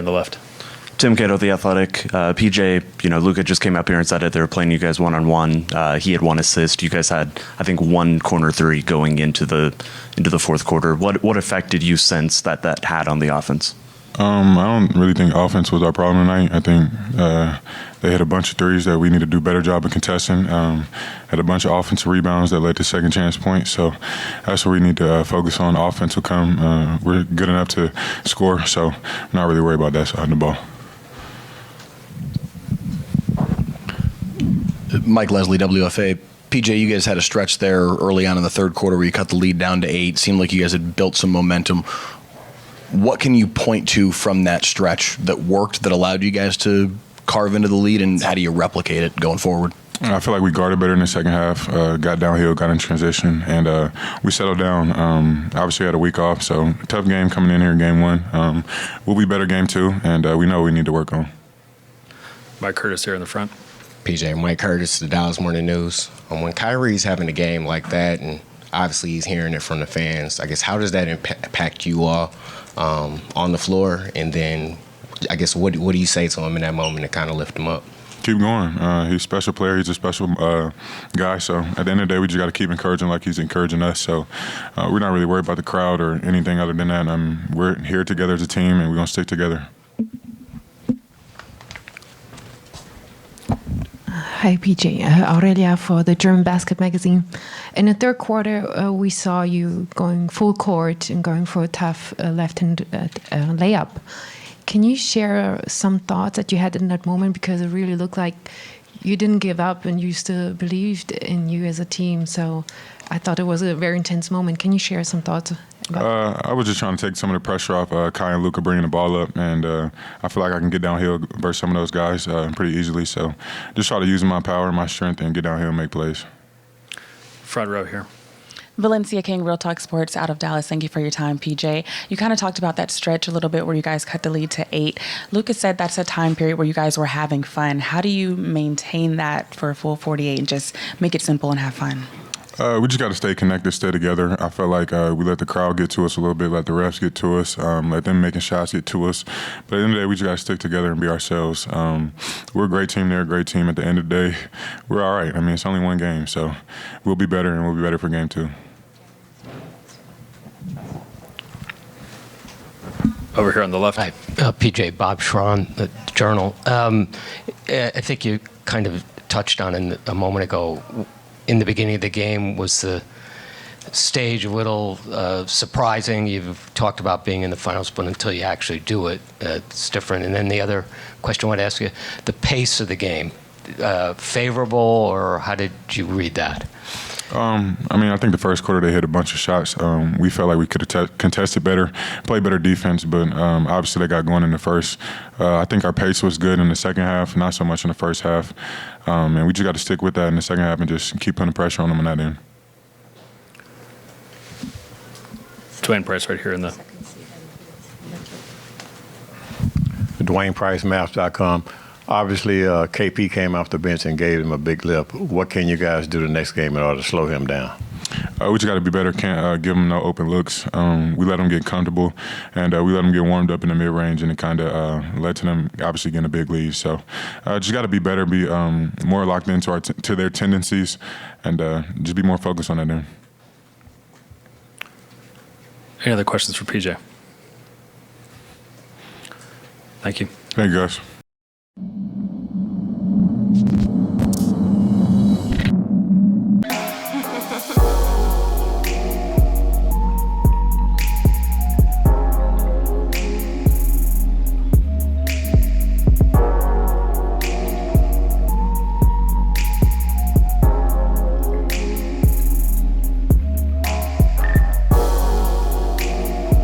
on the left. Tim Cato, The Athletic. PJ, Luka just came up here and said it. They were playing you guys one-on-one. He had one assist. You guys had, I think, one corner three going into the fourth quarter. What effect did you sense that had on the offense? I don't really think offense was our problem tonight. I think they had a bunch of threes that we need to do a better job of contesting. Had a bunch of offensive rebounds that led to second chance points. So that's what we need to focus on. Offense will come. We're good enough to score, so I'm not really worried about that side of the ball. Mike Leslie, WFA. PJ, you guys had a stretch there early on in the third quarter where you cut the lead down to 8. Seemed like you guys had built some momentum. What can you point to from that stretch that worked, that allowed you guys to carve into the lead, and how do you replicate it going forward? I feel like we guarded better in the second half, got downhill, got in transition, and we settled down. Obviously, had a week off, so tough game coming in here, game one. We'll be better game two, and we know what we need to work on. Mike Curtis here in the front. PJ, Mike Curtis, the Dallas Morning News. When Kyrie's having a game like that, and obviously he's hearing it from the fans, I guess how does that impact you all on the floor? And then I guess what do you say to him in that moment to kind of lift him up? Keep going. He's a special player. He's a special guy. So at the end of the day, we just got to keep encouraging like he's encouraging us. So we're not really worried about the crowd or anything other than that. We're here together as a team, and we're going to stick together. Hi, PJ. Aurelia for the German Basket magazine. In the third quarter, we saw you going full court and going for a tough left-hand layup. Can you share some thoughts that you had in that moment? Because it really looked like you didn't give up and you still believed in you as a team. So I thought it was a very intense moment. Can you share some thoughts? I was just trying to take some of the pressure off Kai and Luka bringing the ball up, and I feel like I can get downhill versus some of those guys pretty easily. So just try to use my power, my strength, and get downhill and make plays. Front row here. Valencia King, Real Talk Sports out of Dallas. Thank you for your time, PJ. You kind of talked about that stretch a little bit where you guys cut the lead to 8. Lucas said that's a time period where you guys were having fun. How do you maintain that for a full 48 and just make it simple and have fun? We just got to stay connected, stay together. I felt like we let the crowd get to us a little bit, let the refs get to us, let them making shots get to us. But at the end of the day, we just got to stick together and be ourselves. We're a great team. They're a great team. At the end of the day, we're all right. I mean, it's only one game, so we'll be better, and we'll be better for game 2. Over here on the left. Hi, PJ, Bob Schron, the Journal. I think you kind of touched on it a moment ago. In the beginning of the game, was the stage a little surprising? You've talked about being in the finals, but until you actually do it, it's different. And then the other question I want to ask you, the pace of the game, favorable, or how did you read that? I think the first quarter they hit a bunch of shots. We felt like we could have contested better, played better defense, but obviously they got going in the first. I think our pace was good in the second half, not so much in the first half. And we just got to stick with that in the second half and just keep putting pressure on them on that end. Dwayne Price right here in the... Dwayne Price, Maps.com. Obviously, KP came off the bench and gave him a big lip. What can you guys do the next game in order to slow him down? We just got to be better. Can't give him no open looks. We let him get comfortable, and we let him get warmed up in the mid-range, and it kind of led to them obviously getting a big lead. So just got to be better, be more locked into to their tendencies, and just be more focused on that end. Any other questions for PJ? Thank you. Thank you, guys.